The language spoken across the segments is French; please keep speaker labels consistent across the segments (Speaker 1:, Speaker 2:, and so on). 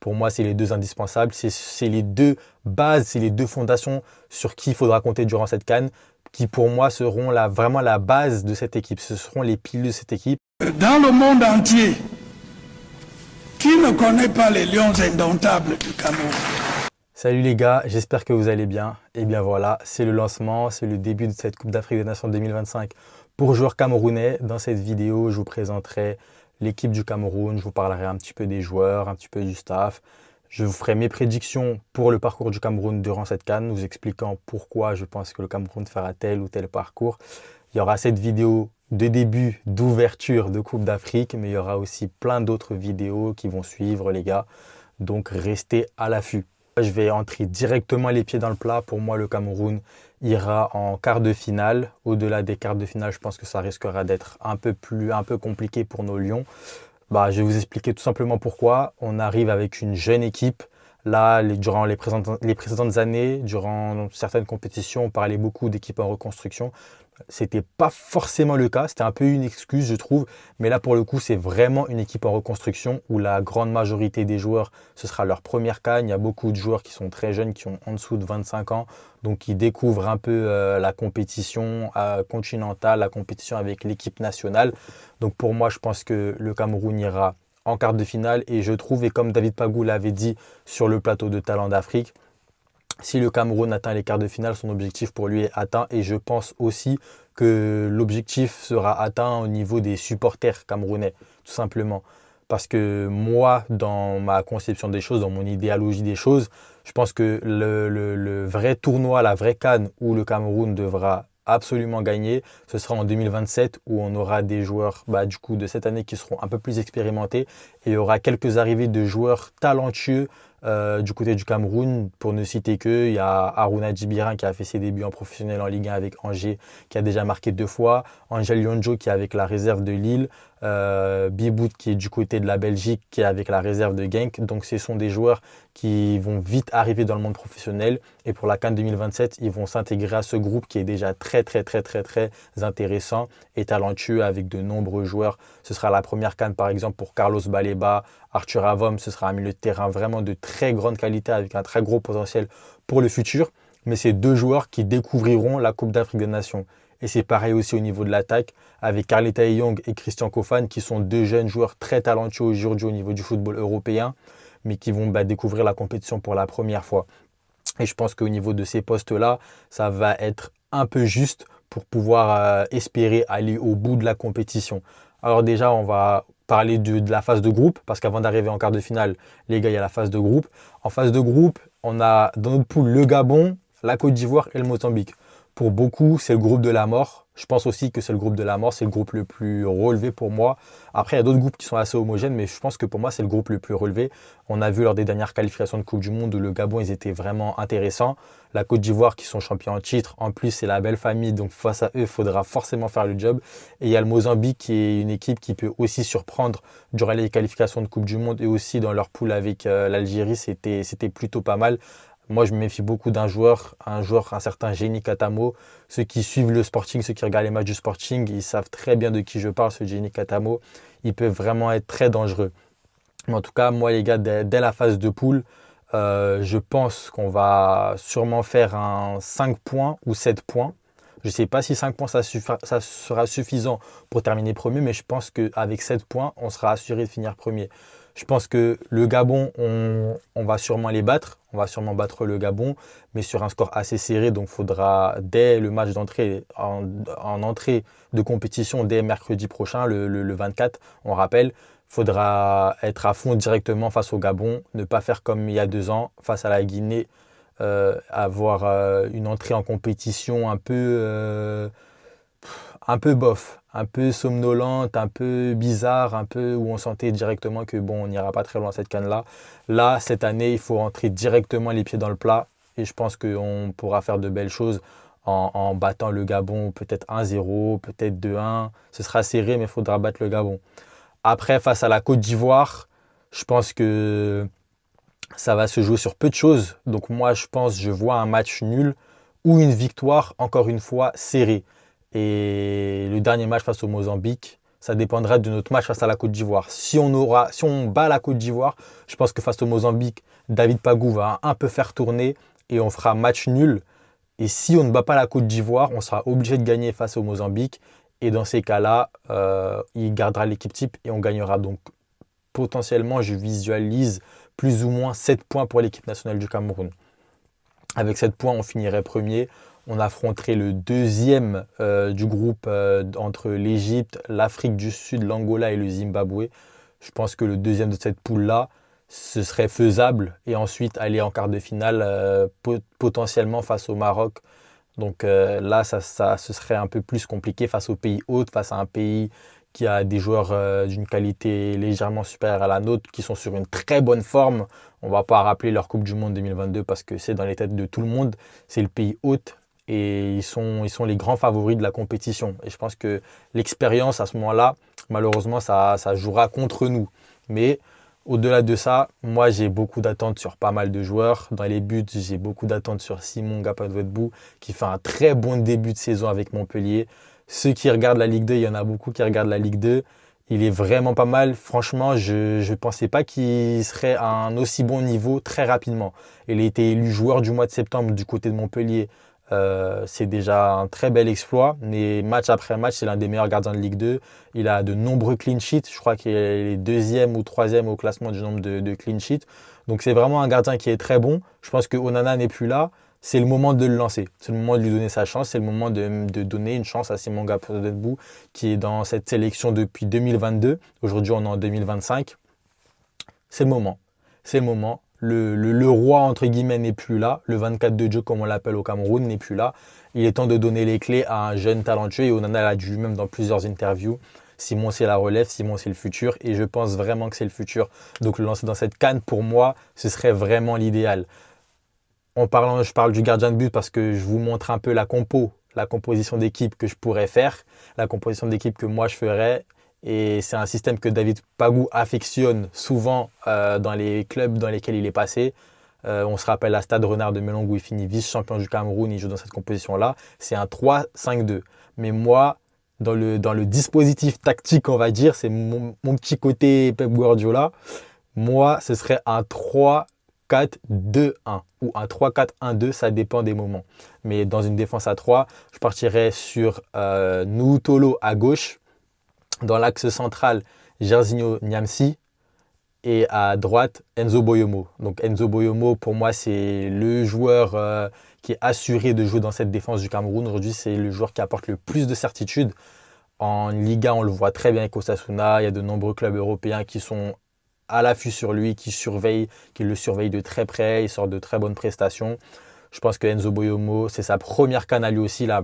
Speaker 1: Pour moi, c'est les deux indispensables. C'est les deux bases, c'est les deux fondations sur qui il faudra compter durant cette CAN, qui pour moi seront vraiment la base de cette équipe. Ce seront les piliers de cette équipe.
Speaker 2: Dans le monde entier, qui ne connaît pas les lions indomptables du Cameroun?
Speaker 1: Salut les gars, j'espère que vous allez bien. Et bien voilà, c'est le lancement, c'est le début de cette Coupe d'Afrique des Nations 2025 pour joueurs camerounais. Dans cette vidéo, je vous présenterai l'équipe du Cameroun, je vous parlerai un petit peu des joueurs, un petit peu du staff. Je vous ferai mes prédictions pour le parcours du Cameroun durant cette CAN, vous expliquant pourquoi je pense que le Cameroun fera tel ou tel parcours. Il y aura cette vidéo de début, d'ouverture de Coupe d'Afrique, mais il y aura aussi plein d'autres vidéos qui vont suivre les gars. Donc restez à l'affût. Je vais entrer directement les pieds dans le plat. Pour moi, le Cameroun ira en quart de finale. Au-delà des quarts de finale, je pense que ça risquera d'être un peu compliqué pour nos Lions. Je vais vous expliquer tout simplement pourquoi. On arrive avec une jeune équipe. Là, durant les précédentes années, durant certaines compétitions, on parlait beaucoup d'équipes en reconstruction. C'était pas forcément le cas, c'était un peu une excuse je trouve, mais là pour le coup c'est vraiment une équipe en reconstruction où la grande majorité des joueurs, ce sera leur première CAN. Il y a beaucoup de joueurs qui sont très jeunes, qui ont en dessous de 25 ans, donc qui découvrent un peu la compétition continentale, la compétition avec l'équipe nationale. Donc pour moi je pense que le Cameroun ira en quart de finale et je trouve, et comme David Pagou l'avait dit sur le plateau de Talent d'Afrique, si le Cameroun atteint les quarts de finale, son objectif pour lui est atteint. Et je pense aussi que l'objectif sera atteint au niveau des supporters camerounais, tout simplement. Parce que moi, dans ma conception des choses, dans mon idéologie des choses, je pense que le vrai tournoi, la vraie CAN où le Cameroun devra absolument gagner, ce sera en 2027 où on aura des joueurs du coup de cette année qui seront un peu plus expérimentés et il y aura quelques arrivées de joueurs talentueux du côté du Cameroun. Pour ne citer que, il y a Harouna Djibirin qui a fait ses débuts en professionnel en Ligue 1 avec Angers, qui a déjà marqué 2 fois, Angel Yonjo qui est avec la réserve de Lille, Bibout qui est du côté de la Belgique, qui est avec la réserve de Genk. Donc ce sont des joueurs qui vont vite arriver dans le monde professionnel et pour la CAN 2027, ils vont s'intégrer à ce groupe qui est déjà très intéressant et talentueux avec de nombreux joueurs. Ce sera la première CAN par exemple pour Carlos Baleba, Arthur Avom, ce sera un milieu de terrain vraiment de très grande qualité avec un très gros potentiel pour le futur. Mais c'est deux joueurs qui découvriront la Coupe d'Afrique des Nations. Et c'est pareil aussi au niveau de l'attaque avec Carleta Young et Christian Kofan qui sont deux jeunes joueurs très talentueux aujourd'hui au niveau du football européen, mais qui vont découvrir la compétition pour la première fois. Et je pense qu'au niveau de ces postes-là, ça va être un peu juste pour pouvoir espérer aller au bout de la compétition. Alors déjà, on va parler de la phase de groupe, parce qu'avant d'arriver en quart de finale, les gars, il y a la phase de groupe. En phase de groupe, on a dans notre poule le Gabon, la Côte d'Ivoire et le Mozambique. Pour beaucoup, c'est le groupe de la mort. Je pense aussi que c'est le groupe de la mort, c'est le groupe le plus relevé pour moi. Après, il y a d'autres groupes qui sont assez homogènes, mais je pense que pour moi, c'est le groupe le plus relevé. On a vu lors des dernières qualifications de Coupe du Monde où le Gabon, ils étaient vraiment intéressants. La Côte d'Ivoire, qui sont champions en titre, en plus, c'est la belle famille, donc face à eux, il faudra forcément faire le job. Et il y a le Mozambique, qui est une équipe qui peut aussi surprendre durant les qualifications de Coupe du Monde et aussi dans leur poule avec l'Algérie, c'était plutôt pas mal. Moi, je me méfie beaucoup d'un joueur, un certain Génie Katamo. Ceux qui suivent le Sporting, ceux qui regardent les matchs du Sporting, ils savent très bien de qui je parle, ce Génie Katamo. Il peut vraiment être très dangereux. Mais en tout cas, moi, les gars, dès la phase de poule, je pense qu'on va sûrement faire un 5 points ou 7 points. Je ne sais pas si 5 points, ça sera suffisant pour terminer premier, mais je pense qu'avec 7 points, on sera assuré de finir premier. Je pense que le Gabon, on va sûrement les battre. On va sûrement battre le Gabon, mais sur un score assez serré. Donc, il faudra, dès le match d'entrée, en entrée de compétition, dès mercredi prochain, le 24, on rappelle, il faudra être à fond directement face au Gabon, ne pas faire comme il y a 2 ans face à la Guinée, avoir une entrée en compétition un peu bof, un peu somnolente, un peu bizarre, un peu où on sentait directement que bon, on n'ira pas très loin cette CAN-là. Là, cette année, il faut rentrer directement les pieds dans le plat et je pense qu'on pourra faire de belles choses en battant le Gabon, peut-être 1-0, peut-être 2-1. Ce sera serré, mais il faudra battre le Gabon. Après, face à la Côte d'Ivoire, je pense que ça va se jouer sur peu de choses. Donc moi, je vois un match nul ou une victoire, encore une fois, serrée. Et le dernier match face au Mozambique, ça dépendra de notre match face à la Côte d'Ivoire. Si on bat la Côte d'Ivoire, je pense que face au Mozambique, David Pagou va un peu faire tourner et on fera match nul. Et si on ne bat pas la Côte d'Ivoire, on sera obligé de gagner face au Mozambique. Et dans ces cas-là, il gardera l'équipe type et on gagnera. Donc potentiellement, je visualise plus ou moins 7 points pour l'équipe nationale du Cameroun. Avec 7 points, on finirait premier. On affronterait le deuxième du groupe entre l'Égypte, l'Afrique du Sud, l'Angola et le Zimbabwe. Je pense que le deuxième de cette poule-là, ce serait faisable. Et ensuite, aller en quart de finale potentiellement face au Maroc. Donc là, ce serait un peu plus compliqué face au pays hôte, face à un pays qui a des joueurs d'une qualité légèrement supérieure à la nôtre, qui sont sur une très bonne forme. On ne va pas rappeler leur Coupe du Monde 2022 parce que c'est dans les têtes de tout le monde. C'est le pays hôte et ils sont les grands favoris de la compétition. Et je pense que l'expérience à ce moment-là, malheureusement, ça jouera contre nous. Mais au-delà de ça, moi j'ai beaucoup d'attentes sur pas mal de joueurs. Dans les buts, j'ai beaucoup d'attentes sur Simon Gapadwetbou qui fait un très bon début de saison avec Montpellier. Ceux qui regardent la Ligue 2, il y en a beaucoup qui regardent la Ligue 2. Il est vraiment pas mal. Franchement, je ne pensais pas qu'il serait à un aussi bon niveau très rapidement. Il a été élu joueur du mois de septembre du côté de Montpellier. C'est déjà un très bel exploit. Mais match après match, c'est l'un des meilleurs gardiens de Ligue 2. Il a de nombreux clean sheets. Je crois qu'il est deuxième ou troisième au classement du nombre de clean sheets. Donc c'est vraiment un gardien qui est très bon. Je pense que Onana n'est plus là. C'est le moment de le lancer. C'est le moment de lui donner sa chance. C'est le moment de donner une chance à Simon Gapadwetbou qui est dans cette sélection depuis 2022. Aujourd'hui, on est en 2025. C'est le moment. C'est le moment. Le roi, entre guillemets, n'est plus là. Le 24 de Dieu, comme on l'appelle au Cameroun, n'est plus là. Il est temps de donner les clés à un jeune talentueux. Et Onana l'a dit lui-même dans plusieurs interviews. Simon, c'est la relève. Simon, c'est le futur. Et je pense vraiment que c'est le futur. Donc, le lancer dans cette CAN, pour moi, ce serait vraiment l'idéal. Je parle du gardien de but parce que je vous montre un peu la composition d'équipe que je pourrais faire, la composition d'équipe que moi je ferais. Et c'est un système que David Pagou affectionne souvent dans les clubs dans lesquels il est passé. On se rappelle à Stade Renard de Melong où il finit vice-champion du Cameroun, il joue dans cette composition-là. C'est un 3-5-2. Mais moi, dans le dispositif tactique, on va dire, c'est mon petit côté Pep Guardiola. Moi, ce serait un 3-4-2-1 ou un 3-4-1-2, ça dépend des moments. Mais dans une défense à 3, je partirais sur Nuutolo à gauche. Dans l'axe central, Jairzinho Niamsi. Et à droite, Enzo Boyomo. Donc Enzo Boyomo, pour moi, c'est le joueur qui est assuré de jouer dans cette défense du Cameroun. Aujourd'hui, c'est le joueur qui apporte le plus de certitude. En Liga, on le voit très bien avec Osasuna. Il y a de nombreux clubs européens qui sont à l'affût sur lui, qui le surveillent de très près. Il sort de très bonnes prestations. Je pense que Enzo Boyomo, c'est sa première CAN à lui aussi. La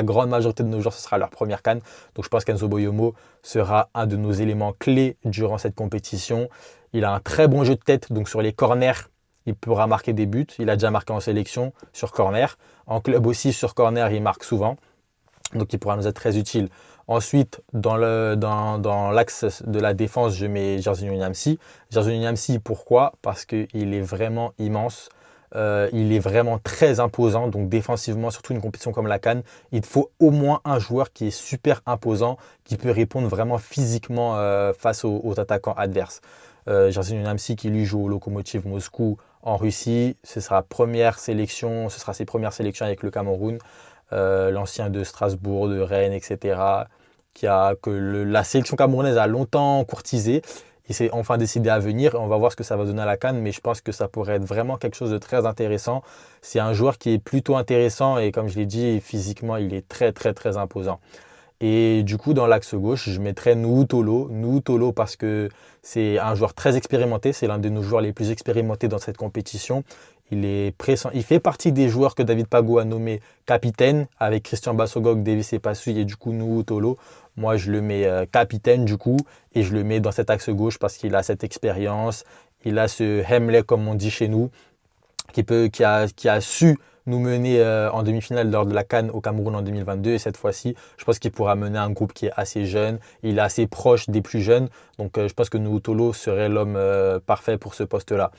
Speaker 1: grande majorité de nos joueurs, ce sera leur première CAN. Donc je pense qu'Enzo Boyomo sera un de nos éléments clés durant cette compétition. Il a un très bon jeu de tête, donc sur les corners, il pourra marquer des buts. Il a déjà marqué en sélection sur corner. En club aussi, sur corner, il marque souvent. Donc il pourra nous être très utile. Ensuite, dans l'axe de la défense, je mets Jairzinho Niamsi. Jairzinho Niamsi, pourquoi? Parce qu'il est vraiment immense. Il est vraiment très imposant. Donc défensivement, surtout une compétition comme la CAN, il te faut au moins un joueur qui est super imposant, qui peut répondre vraiment physiquement face aux attaquants adverses. Jairzinho Niamsi qui lui joue au Lokomotiv Moscou en Russie. Ce sera ses premières sélections avec le Cameroun. L'ancien de Strasbourg, de Rennes, etc. La sélection camerounaise a longtemps courtisé. Il s'est enfin décidé à venir. On va voir ce que ça va donner à la CAN, mais je pense que ça pourrait être vraiment quelque chose de très intéressant. C'est un joueur qui est plutôt intéressant et comme je l'ai dit, physiquement, il est très, très, très imposant. Et du coup, dans l'axe gauche, je mettrais Nuutolo. Nuutolo parce que c'est un joueur très expérimenté. C'est l'un de nos joueurs les plus expérimentés dans cette compétition. Il est pressant. Il fait partie des joueurs que David Pagou a nommé capitaine avec Christian Bassogog, Davis Epasui et du coup Nuutolo. Moi, je le mets capitaine du coup et je le mets dans cet axe gauche parce qu'il a cette expérience. Il a ce Hemley, comme on dit chez nous, qui a su nous mener en demi-finale lors de la CAN au Cameroun en 2022. Et cette fois-ci, je pense qu'il pourra mener un groupe qui est assez jeune. Il est assez proche des plus jeunes. Donc, je pense que Nuutolo serait l'homme parfait pour ce poste-là.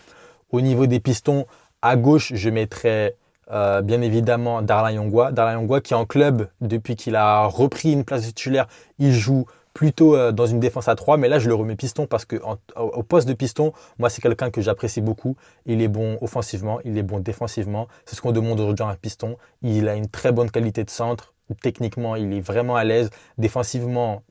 Speaker 1: Au niveau des pistons, à gauche, je mettrais bien évidemment Darlan Yongwa. Darlan Yongwa qui est en club depuis qu'il a repris une place de titulaire. Il joue plutôt dans une défense à 3, mais là je le remets piston parce que au poste de piston, moi c'est quelqu'un que j'apprécie beaucoup. Il est bon offensivement, il est bon défensivement. C'est ce qu'on demande aujourd'hui à un piston. Il a une très bonne qualité de centre. Techniquement, il est vraiment à l'aise. Défensivement,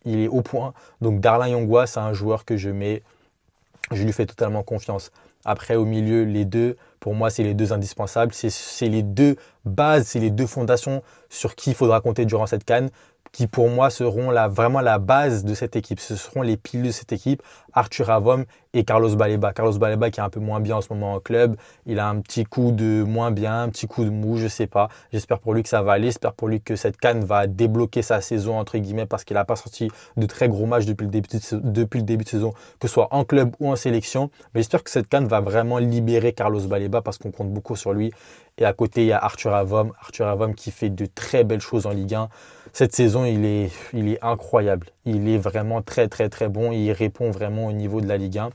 Speaker 1: il est au point. Donc Darlin Yongwa, c'est un joueur que je lui fais totalement confiance. Après, au milieu, les deux, pour moi, c'est les deux indispensables. C'est les deux bases, c'est les deux fondations sur qui il faudra compter durant cette CAN, qui pour moi seront vraiment la base de cette équipe. Ce seront les piliers de cette équipe, Arthur Avom et Carlos Baleba. Carlos Baleba qui est un peu moins bien en ce moment en club. Il a un petit coup de moins bien, un petit coup de mou, je ne sais pas. J'espère pour lui que ça va aller. J'espère pour lui que cette CAN va débloquer sa saison, entre guillemets, parce qu'il n'a pas sorti de très gros matchs depuis le début de saison, que ce soit en club ou en sélection. Mais j'espère que cette CAN va vraiment libérer Carlos Baleba parce qu'on compte beaucoup sur lui. Et à côté, il y a Arthur Avom. Arthur Avom qui fait de très belles choses en Ligue 1. Cette saison, il est incroyable. Il est vraiment très, très, très bon. Il répond vraiment au niveau de la Ligue 1.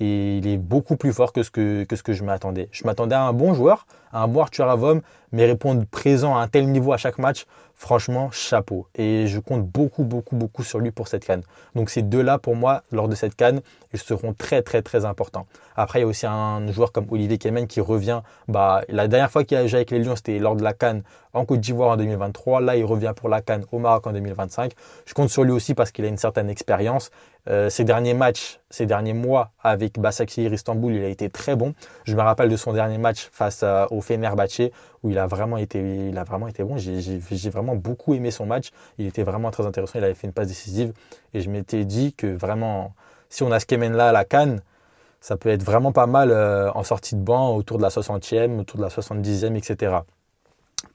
Speaker 1: Et il est beaucoup plus fort que ce que je m'attendais. Je m'attendais à un bon joueur, à un bon Arthur Avom, mais répondre présent à un tel niveau à chaque match, franchement, chapeau. Et je compte beaucoup, beaucoup, beaucoup sur lui pour cette CAN. Donc ces deux-là, pour moi, lors de cette CAN, ils seront très, très, très importants. Après, il y a aussi un joueur comme Olivier Kemen qui revient. La dernière fois qu'il a joué avec les Lions, c'était lors de la CAN en Côte d'Ivoire en 2023. Là, il revient pour la CAN au Maroc en 2025. Je compte sur lui aussi parce qu'il a une certaine expérience. Ses derniers matchs, ces derniers mois avec Başakşehir Istanbul, il a été très bon. Je me rappelle de son dernier match face au Fenerbahçe où il a vraiment été bon. J'ai vraiment beaucoup aimé son match. Il était vraiment très intéressant. Il avait fait une passe décisive et je m'étais dit que vraiment, si on a ce Kemen-là à la CAN, ça peut être vraiment pas mal en sortie de banc autour de la 60e, autour de la 70e, etc.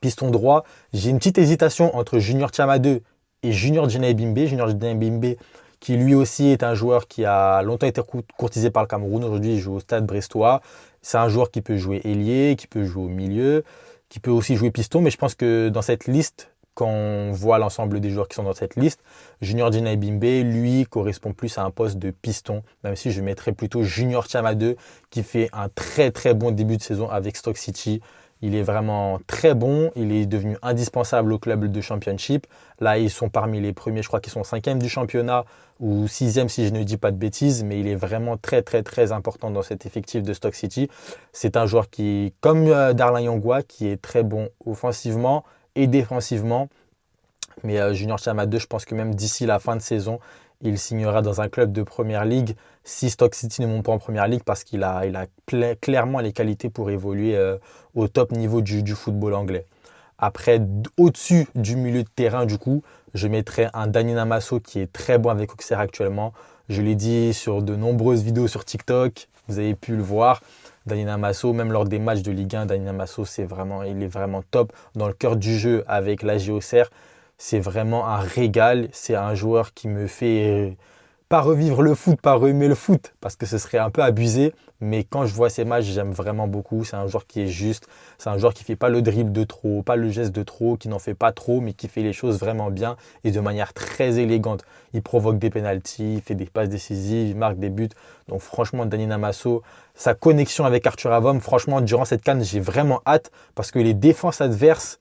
Speaker 1: Piston droit, j'ai une petite hésitation entre Junior Tchama 2 et Junior Djenay Bimbe. Junior Djenay Bimbe qui lui aussi est un joueur qui a longtemps été courtisé par le Cameroun. Aujourd'hui, il joue au Stade Brestois. C'est un joueur qui peut jouer ailier, qui peut jouer au milieu, qui peut aussi jouer piston. Mais je pense que dans cette liste, quand on voit l'ensemble des joueurs qui sont dans cette liste, Junior Djenay Bimbe, lui, correspond plus à un poste de piston, même si je mettrais plutôt Junior Tchama 2, qui fait un très très bon début de saison avec Stoke City. Il est vraiment très bon, il est devenu indispensable au club de Championship. Là, ils sont parmi les premiers, je crois qu'ils sont 5e du championnat ou 6e si je ne dis pas de bêtises, mais il est vraiment très très très important dans cet effectif de Stoke City. C'est un joueur qui, comme Darlin Yongwa, qui est très bon offensivement et défensivement. Mais Junior Tchama 2, je pense que même d'ici la fin de saison, il signera dans un club de Première Ligue si Stoke City ne monte pas en Première Ligue parce qu'il a clairement les qualités pour évoluer au top niveau du football anglais. Après, au-dessus du milieu de terrain, du coup, je mettrai un Dani Namasso qui est très bon avec Auxerre actuellement. Je l'ai dit sur de nombreuses vidéos sur TikTok, vous avez pu le voir. Dani Namasso, même lors des matchs de Ligue 1, Dani Namasso, il est vraiment top dans le cœur du jeu avec l'AG Auxerre. C'est vraiment un régal. C'est un joueur qui me fait pas revivre le foot, pas aimer le foot, parce que ce serait un peu abusé. Mais quand je vois ces matchs, j'aime vraiment beaucoup. C'est un joueur qui est juste. C'est un joueur qui ne fait pas le dribble de trop, pas le geste de trop, qui n'en fait pas trop, mais qui fait les choses vraiment bien et de manière très élégante. Il provoque des pénaltys, il fait des passes décisives, il marque des buts. Donc franchement, Dani Namasso, sa connexion avec Arthur Avom, franchement, durant cette CAN, j'ai vraiment hâte parce que les défenses adverses,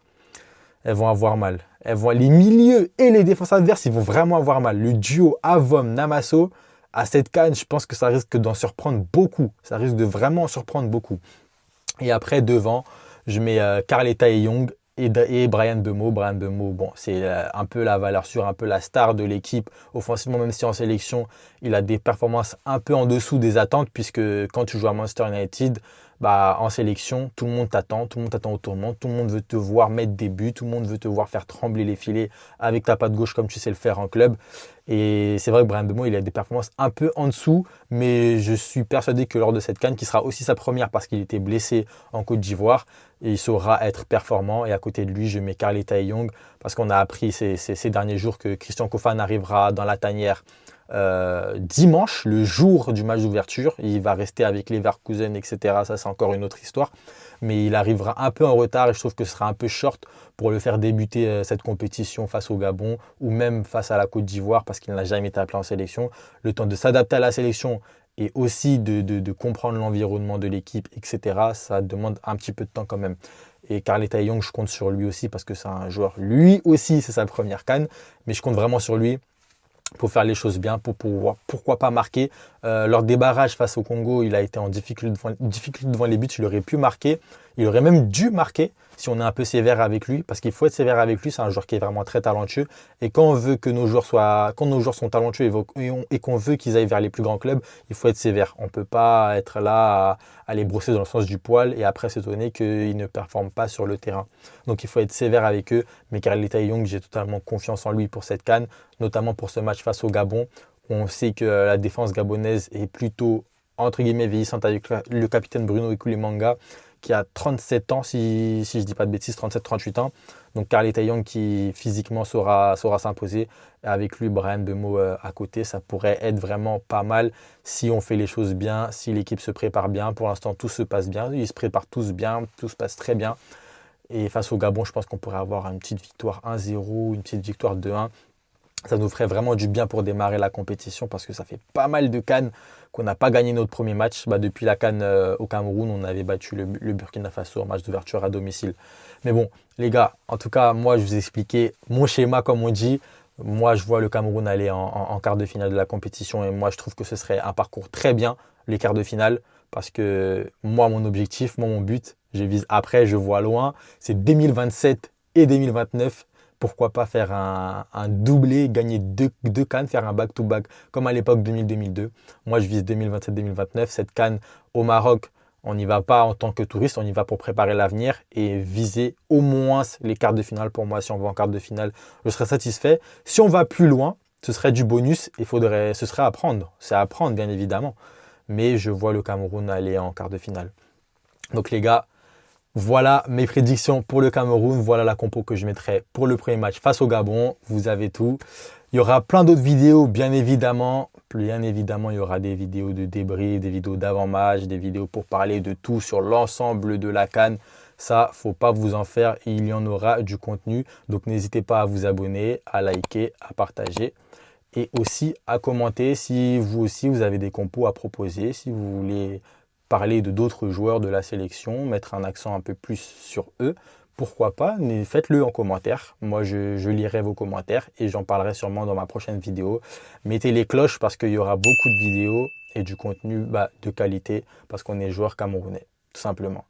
Speaker 1: elles vont avoir mal. Les milieux et les défenses adverses, ils vont vraiment avoir mal. Le duo Avom-Namasso, à cette CAN, je pense que ça risque d'en surprendre beaucoup. Ça risque de vraiment en surprendre beaucoup. Et après, devant, je mets Carleta et Young et Bryan Mbeumo. Bryan Mbeumo, bon, c'est un peu la valeur sûre, un peu la star de l'équipe. Offensivement, même si en sélection, il a des performances un peu en dessous des attentes, puisque quand tu joues à Manchester United, en sélection, tout le monde t'attend au tournant, tout le monde veut te voir mettre des buts, tout le monde veut te voir faire trembler les filets avec ta patte gauche comme tu sais le faire en club. Et c'est vrai que Bryan Mbeumo, il a des performances un peu en dessous, mais je suis persuadé que lors de cette CAN, qui sera aussi sa première parce qu'il était blessé en Côte d'Ivoire, il saura être performant. Et à côté de lui, je mets Carleta et Young parce qu'on a appris ces derniers jours que Christian Kofan arrivera dans la tanière dimanche, le jour du match d'ouverture. Il va rester avec Leverkusen, etc. Ça, c'est encore une autre histoire. Mais il arrivera un peu en retard et je trouve que ce sera un peu short pour le faire débuter cette compétition face au Gabon ou même face à la Côte d'Ivoire parce qu'il n'a jamais été appelé en sélection. Le temps de s'adapter à la sélection et aussi de comprendre l'environnement de l'équipe, etc. Ça demande un petit peu de temps quand même. Et Carleta Young, je compte sur lui aussi parce que c'est un joueur, lui aussi, c'est sa première CAN, mais je compte vraiment sur lui. pour faire les choses bien, pour pouvoir, pourquoi pas marquer. Leur débarrage face au Congo, il a été en difficulté devant les buts, il aurait pu marquer, il aurait même dû marquer si on est un peu sévère avec lui, parce qu'il faut être sévère avec lui, c'est un joueur qui est vraiment très talentueux, et quand on veut que nos joueurs quand nos joueurs sont talentueux et qu'on veut qu'ils aillent vers les plus grands clubs, il faut être sévère. On ne peut pas être là à les brosser dans le sens du poil et après s'étonner qu'ils ne performent pas sur le terrain. Donc il faut être sévère avec eux, mais Carl Young, j'ai totalement confiance en lui pour cette CAN, notamment pour ce match face au Gabon. On sait que la défense gabonaise est plutôt, entre guillemets, vieillissante avec le capitaine Bruno Ikulemanga, qui a 37 ans, si je ne dis pas de bêtises, 37-38 ans. Donc Carl Young qui physiquement saura s'imposer. Avec lui, Bryan Mbeumo à côté, ça pourrait être vraiment pas mal si on fait les choses bien, si l'équipe se prépare bien. Pour l'instant, tout se passe bien. Ils se préparent tous bien, tout se passe très bien. Et face au Gabon, je pense qu'on pourrait avoir une petite victoire 1-0, une petite victoire 2-1. Ça nous ferait vraiment du bien pour démarrer la compétition parce que ça fait pas mal de CAN qu'on n'a pas gagné notre premier match. Depuis la CAN au Cameroun, on avait battu le Burkina Faso en match d'ouverture à domicile. Mais bon, les gars, en tout cas, moi, je vous ai expliqué mon schéma, comme on dit. Moi, je vois le Cameroun aller en quart de finale de la compétition et moi, je trouve que ce serait un parcours très bien, les quarts de finale, parce que moi, mon objectif, mon but, je vise après, je vois loin, c'est 2027 et 2029. Pourquoi pas faire un doublé, gagner deux CAN, faire un back-to-back comme à l'époque 2000-2002. Moi, je vise 2027-2029. Cette CAN au Maroc, on n'y va pas en tant que touriste, on y va pour préparer l'avenir et viser au moins les quarts de finale. Pour moi, si on va en quart de finale, je serais satisfait. Si on va plus loin, ce serait du bonus et ce serait à prendre. C'est à prendre, bien évidemment. Mais je vois le Cameroun aller en quart de finale. Donc les gars, voilà mes prédictions pour le Cameroun. Voilà la compo que je mettrai pour le premier match face au Gabon. Vous avez tout. Il y aura plein d'autres vidéos, bien évidemment. Bien évidemment, il y aura des vidéos de débrief, des vidéos d'avant-match, des vidéos pour parler de tout sur l'ensemble de la CAN. Ça, faut pas vous en faire. Il y en aura du contenu. Donc, n'hésitez pas à vous abonner, à liker, à partager et aussi à commenter si vous aussi vous avez des compos à proposer, si vous voulez parler de d'autres joueurs de la sélection, mettre un accent un peu plus sur eux, pourquoi pas, mais faites-le en commentaire. Moi, je lirai vos commentaires et j'en parlerai sûrement dans ma prochaine vidéo. Mettez les cloches parce qu'il y aura beaucoup de vidéos et du contenu de qualité parce qu'on est joueur camerounais, tout simplement.